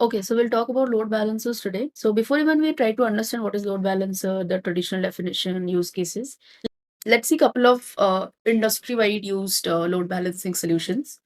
Okay, so we'll talk about load balancers today. So before even we try to understand what is load balancer, the traditional definition, use cases, let's see a couple of industry-wide used load balancing solutions.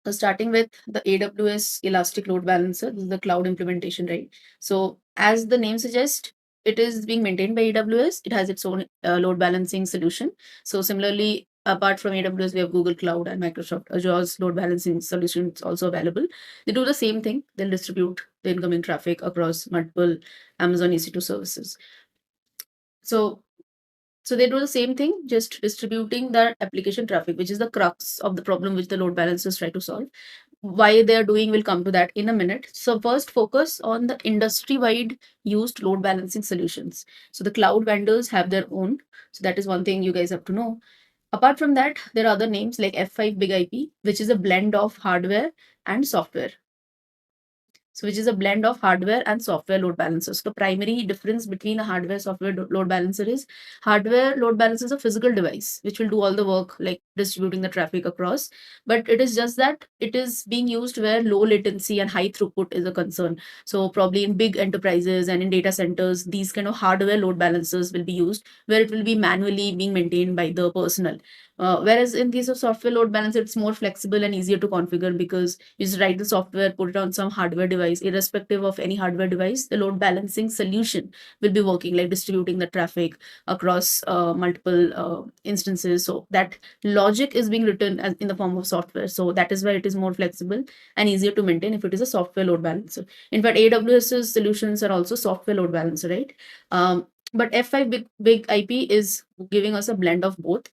So starting with the AWS Elastic Load Balancer, this is the cloud implementation, right? So as the name suggests, it is being maintained by AWS. It has its own load balancing solution. So similarly, apart from AWS, we have Google Cloud and Microsoft Azure's load balancing solutions also available. They do the same thing. They'll distribute the incoming traffic across multiple Amazon EC2 services. So they do the same thing, just distributing the application traffic, which is the crux of the problem which the load balancers try to solve. Why they are doing, we'll come to that in a minute. So first focus on the industry-wide used load balancing solutions. So the cloud vendors have their own. So that is one thing you guys have to know. Apart from that, there are other names like F5 Big IP, which is a blend of hardware and software. So which is a blend of hardware and software load balancers. The primary difference between a hardware software load balancer is hardware load balancer is a physical device which will do all the work like distributing the traffic across, but it is just that it is being used where low latency and high throughput is a concern. So probably in big enterprises and in data centers, these kind of hardware load balancers will be used where it will be manually being maintained by the personnel. Whereas in case of software load balancer, it's more flexible and easier to configure because you just write the software, put it on some hardware device, irrespective of any hardware device, the load balancing solution will be working, like distributing the traffic across multiple instances. So that logic is being written as in the form of software. So that is why it is more flexible and easier to maintain if it is a software load balancer. In fact, AWS's solutions are also software load balancer, right? But F5 big IP is giving us a blend of both,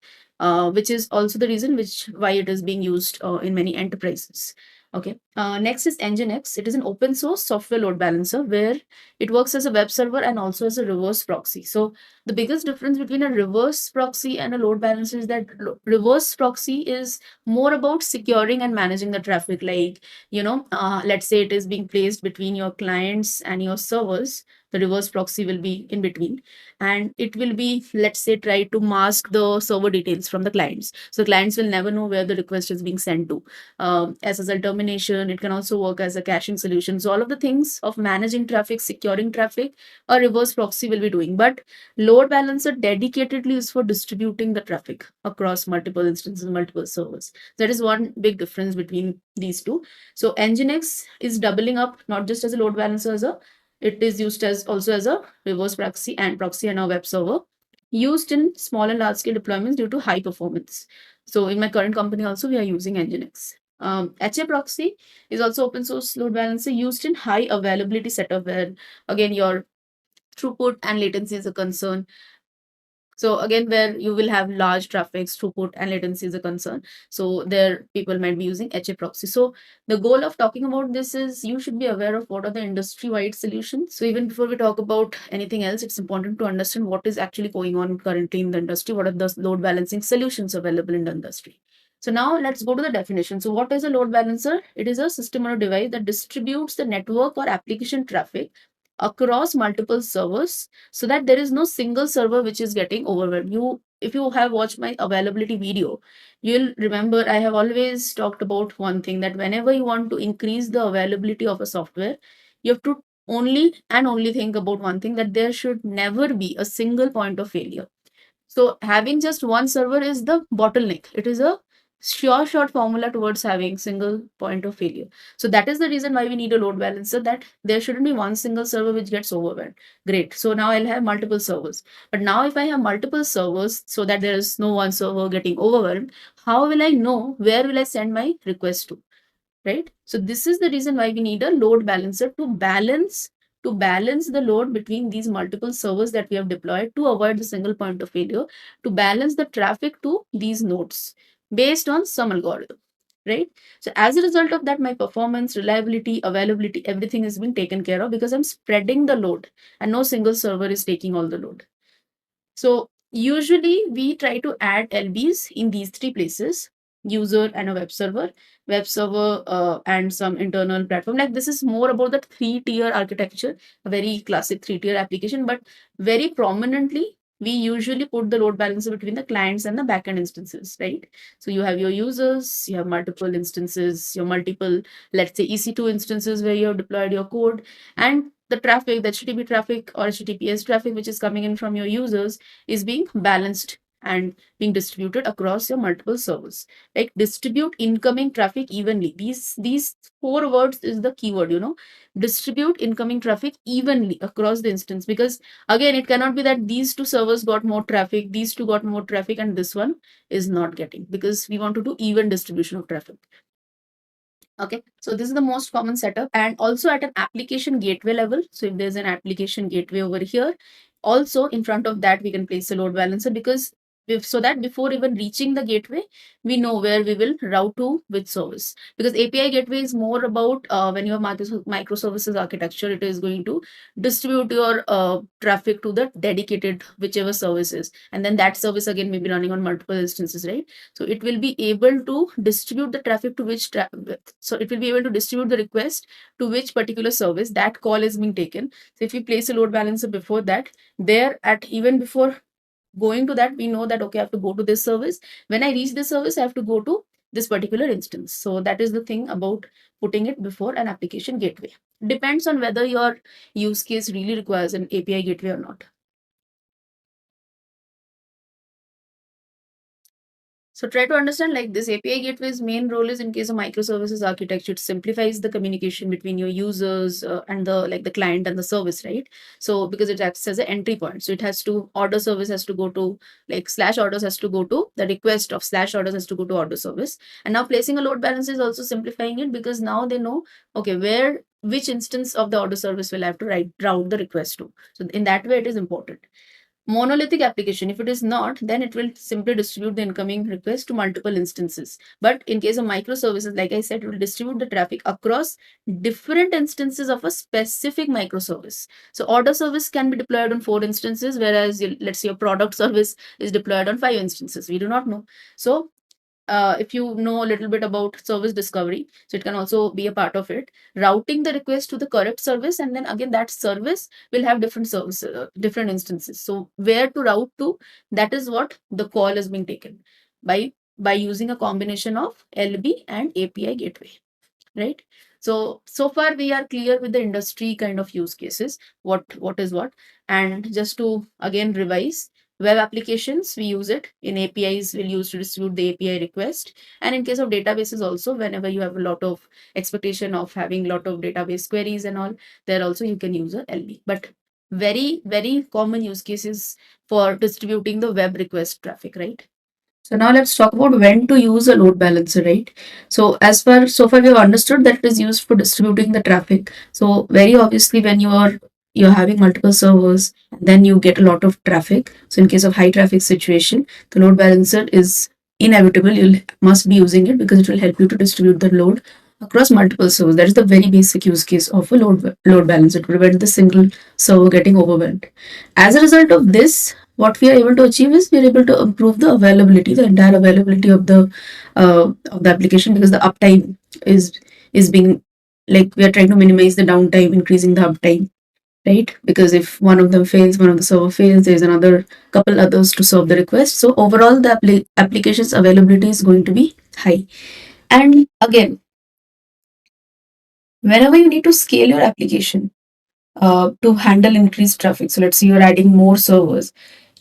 which is also the reason why it is being used in many enterprises. Okay. Next is Nginx. It is an open source software load balancer where it works as a web server and also as a reverse proxy. So the biggest difference between a reverse proxy and a load balancer is that reverse proxy is more about securing and managing the traffic. Like, let's say it is being placed between your clients and your servers. The reverse proxy will be in between, and it will be, let's say, try to mask the server details from the clients. So clients will never know where the request is being sent to. SSL termination, it can also work as a caching solution. So all of the things of managing traffic, securing traffic, a reverse proxy will be doing. But load balancer dedicatedly is for distributing the traffic across multiple instances, multiple servers. That is one big difference between these two. So Nginx is doubling up not just as a load balancer, it is used as also as a reverse proxy and a web server used in small and large scale deployments due to high performance. So in my current company also we are using Nginx. HAProxy is also open source load balancer used in high availability setup where again your throughput and latency is a concern. So again, where you will have large traffics, throughput and latency is a concern. So there people might be using HAProxy. So the goal of talking about this is you should be aware of what are the industry-wide solutions. So even before we talk about anything else, it's important to understand what is actually going on currently in the industry. What are the load balancing solutions available in the industry? So now let's go to the definition. So what is a load balancer? It is a system or a device that distributes the network or application traffic across multiple servers so that there is no single server which is getting overwhelmed. If you have watched my availability video, you'll remember I have always talked about one thing, that whenever you want to increase the availability of a software, you have to only think about one thing, that there should never be a single point of failure. So having just one server is the bottleneck. It is a sure short formula towards having single point of failure. So that is the reason why we need a load balancer, that there shouldn't be one single server which gets overwhelmed. Great. So now I'll have multiple servers. But now if I have multiple servers so that there is no one server getting overwhelmed, how will I know where will I send my request to? Right? So this is the reason why we need a load balancer to balance the load between these multiple servers that we have deployed to avoid the single point of failure, to balance the traffic to these nodes based on some algorithm, right? So as a result of that, my performance, reliability, availability, everything is being taken care of because I'm spreading the load and no single server is taking all the load. So usually we try to add LBs in these three places: user and a web server and some internal platform. Like this is more about the 3-tier architecture, a very classic 3-tier application, but very prominently we usually put the load balancer between the clients and the backend instances, right? So you have your users, you have multiple instances, your multiple, let's say EC2 instances where you have deployed your code, and the traffic, the HTTP traffic or HTTPS traffic, which is coming in from your users, is being balanced and being distributed across your multiple servers. Like distribute incoming traffic evenly. These four words is the keyword, distribute incoming traffic evenly across the instance, because again, it cannot be that these two servers got more traffic, these two got more traffic, and this one is not getting, because we want to do even distribution of traffic. Okay, so this is the most common setup, and also at an application gateway level. So if there's an application gateway over here, also in front of that we can place a load balancer, because so that before even reaching the gateway, we know where we will route to which service. Because API gateway is more about when you have microservices architecture, it is going to distribute your traffic to the dedicated whichever services, and then that service again may be running on multiple instances, right? So it will be able to distribute the traffic to which so it will be able to distribute the request to which particular service that call is being taken. So if we place a load balancer before that, there at even before going to that, we know that okay, I have to go to this service. When I reach this service, I have to go to this particular instance. So that is the thing about putting it before an application gateway. Depends on whether your use case really requires an API gateway or not. So try to understand, like, this API gateway's main role is in case of microservices architecture, it simplifies the communication between your users and the client and the service, right? So because it acts as an entry point, so it has to order service has to go to like slash orders has to go to the request of slash orders has to go to order service. And now placing a load balancer is also simplifying it, because now they know okay which instance of the order service will have to route the request to. So in that way, it is important. Monolithic application, if it is not, then it will simply distribute the incoming request to multiple instances. But in case of microservices, like I said, it will distribute the traffic across different instances of a specific microservice. So order service can be deployed on 4 instances, whereas let's say your product service is deployed on 5 instances. We do not know. So if you know a little bit about service discovery, so it can also be a part of it, routing the request to the correct service, and then again that service will have different services, different instances. So where to route to, that is what the call is being taken by using a combination of LB and API gateway, right? So far we are clear with the industry kind of use cases, what is what. And just to again revise, web applications, we use it in APIs, we'll use to distribute the API request. And in case of databases also, whenever you have a lot of expectation of having a lot of database queries and all, there also you can use a LB. But very, very common use cases for distributing the web request traffic, right? So now let's talk about when to use a load balancer, right? So far we have understood that it is used for distributing the traffic. So very obviously when you're having multiple servers, then you get a lot of traffic. So in case of high traffic situation, the load balancer is inevitable. You must be using it because it will help you to distribute the load across multiple servers. That is the very basic use case of a load balancer, to prevent the single server getting overwhelmed. As a result of this, what we are able to achieve is we are able to improve the availability, the entire availability of the application, because the uptime is being, like, we are trying to minimize the downtime, increasing the uptime, right? Because if one of them fails, one of the server fails, there's another couple others to serve the request. So overall, the application's availability is going to be high. And again, whenever you need to scale your application to handle increased traffic, so let's say you're adding more servers,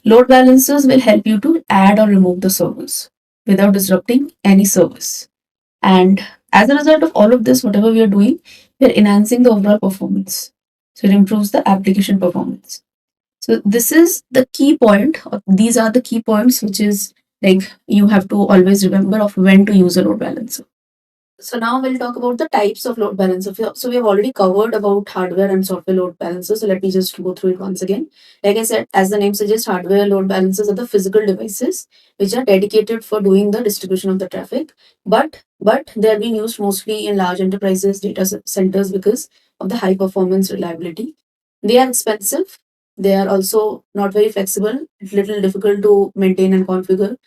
load balancers will help you to add or remove the servers without disrupting any service. And as a result of all of this, whatever we are doing, we are enhancing the overall performance. So it improves the application performance. So this is the key point, or these are the key points, which is like you have to always remember of when to use a load balancer. So now we'll talk about the types of load balancer. So we have already covered about hardware and software load balancers. So let me just go through it once again. Like I said, as the name suggests, hardware load balancers are the physical devices which are dedicated for doing the distribution of the traffic. But they are being used mostly in large enterprises, data centers, because of the high performance reliability. They are expensive. They are also not very flexible, little difficult to maintain and configure.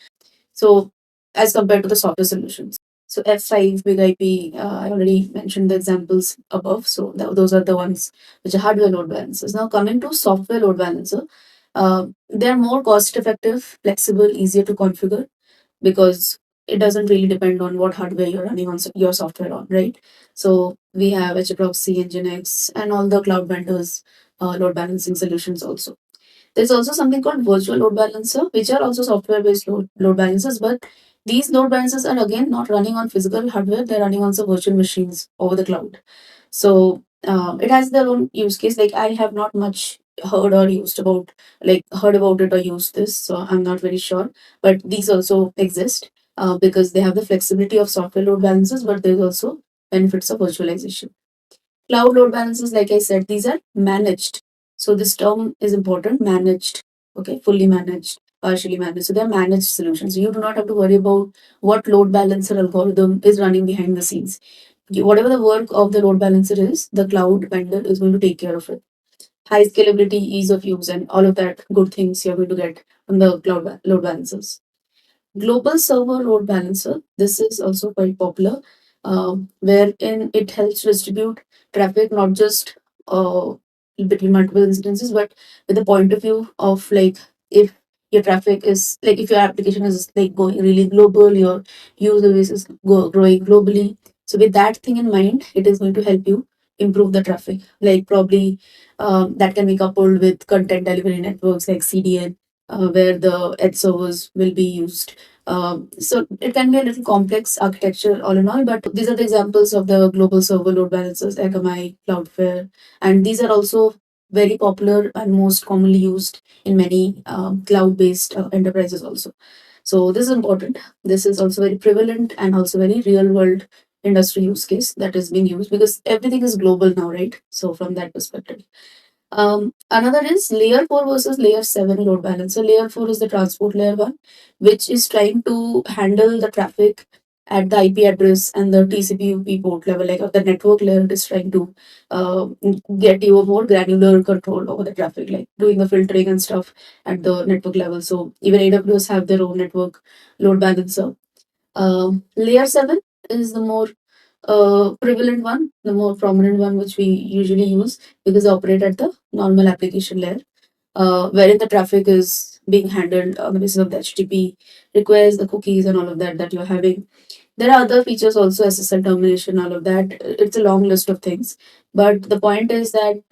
So as compared to the software solutions. So F5, Big IP, I already mentioned the examples above. So those are the ones which are hardware load balancers. Now coming to software load balancer, They're more cost effective, flexible, easier to configure because it doesn't really depend on what hardware you're running on your software on, right? So we have HAProxy, Nginx, and all the cloud vendors load balancing solutions also. There's also something called virtual load balancer, which are also software-based load balancers, but these load balancers are again not running on physical hardware; they're running on some virtual machines over the cloud. So it has their own use case. Like I have not much heard about it or used this, so I'm not very sure. But these also exist because they have the flexibility of software load balancers, but there's also benefits of virtualization. Cloud load balancers, like I said, these are managed. So this term is important, managed. Okay, fully managed, partially managed. So they're managed solutions. You do not have to worry about what load balancer algorithm is running behind the scenes. Whatever the work of the load balancer is, the cloud vendor is going to take care of it. High scalability, ease of use, and all of that good things you're going to get from the load balancers. Global server load balancer. This is also quite popular, wherein it helps distribute traffic not just between multiple instances, but with the point of view of like if your traffic is like if your application is like going really global, your user base is growing globally. So with that thing in mind, it is going to help you improve the traffic. Like probably that can be coupled with content delivery networks like CDN, where the edge servers will be used. So it can be a little complex architecture all in all, but these are the examples of the global server load balancers, Akamai, Cloudflare, and these are also very popular and most commonly used in many cloud-based enterprises also. So this is important. This is also very prevalent and also very real-world industry use case that is being used because everything is global now, right? So from that perspective. Another is layer 4 versus layer 7 load balancer. Layer 4 is the transport layer one, which is trying to handle the traffic at the IP address and the TCP/UP port level. Like the network layer, it is trying to uh, get you a more granular control over the traffic, like doing the filtering and stuff at the network level. So even AWS have their own network load balancer. Layer 7 is the more prevalent one, the more prominent one, which we usually use because they operate at the normal application layer, wherein the traffic is being handled on the basis of the HTTP requests, the cookies, and all of that that you're having. There are other features also, SSL termination, all of that. It's a long list of things. But the point is that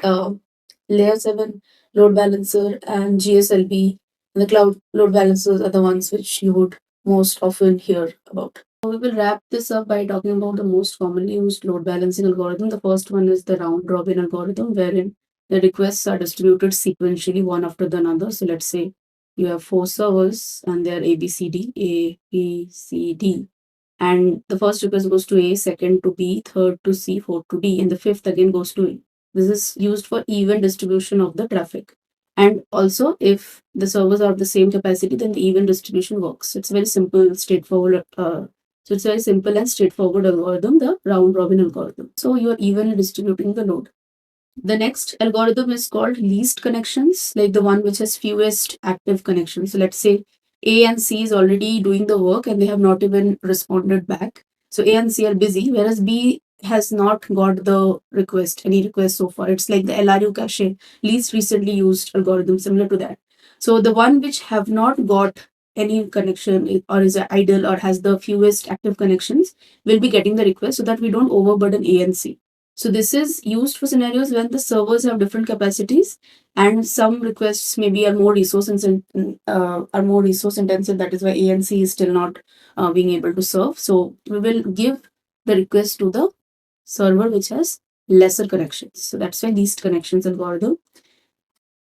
layer 7 load balancer and GSLB and the cloud load balancers are the ones which you would most often hear about. We will wrap this up by talking about the most commonly used load balancing algorithm. The first one is the round robin algorithm, wherein the requests are distributed sequentially one after the another. So let's say you have four servers and they're A, B, C, D, A, B, C, D. And the first request goes to A, second to B, third to C, fourth to D, and the fifth again goes to A. This is used for even distribution of the traffic. And also, if the servers are of the same capacity, then the even distribution works. It's very simple, straightforward. So it's very simple and straightforward algorithm, the round robin algorithm. So you're evenly distributing the load. The next algorithm is called least connections, like the one which has fewest active connections. So let's say A and C is already doing the work and they have not even responded back. So A and C are busy, whereas B has not got the any request so far. It's like the LRU cache, least recently used algorithm, similar to that. So the one which have not got any connection or is idle or has the fewest active connections will be getting the request so that we don't overburden A and C. So this is used for scenarios when the servers have different capacities and some requests maybe are more resource intensive. That is why ANC is still not being able to serve. So we will give the request to the server which has lesser connections. So that's why least connections algorithm.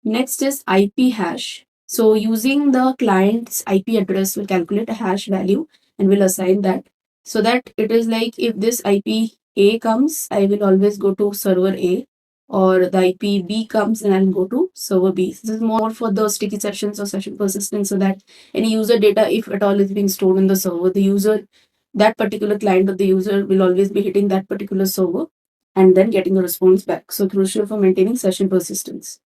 Next is IP hash. So using the client's IP address, will calculate a hash value and will assign that so that it is like if this IP A comes, I will always go to server A, or the IP B comes and I'll go to server B. This is more for the sticky sessions or session persistence so that any user data, if at all, is being stored in the server, that particular client of the user will always be hitting that particular server and then getting a response back. So crucial for maintaining session persistence,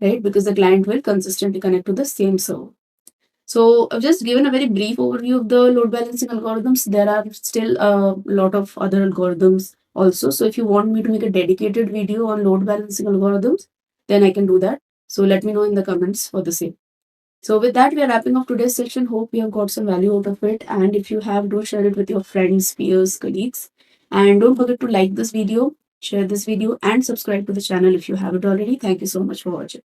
right? Because the client will consistently connect to the same server. So I've just given a very brief overview of the load balancing algorithms. There are still a lot of other algorithms also. So if you want me to make a dedicated video on load balancing algorithms, then I can do that. So let me know in the comments for the same. So with that, we are wrapping up today's session. Hope you have got some value out of it. And if you have, do share it with your friends, peers, colleagues. And don't forget to like this video, share this video, and subscribe to the channel if you haven't already. Thank you so much for watching.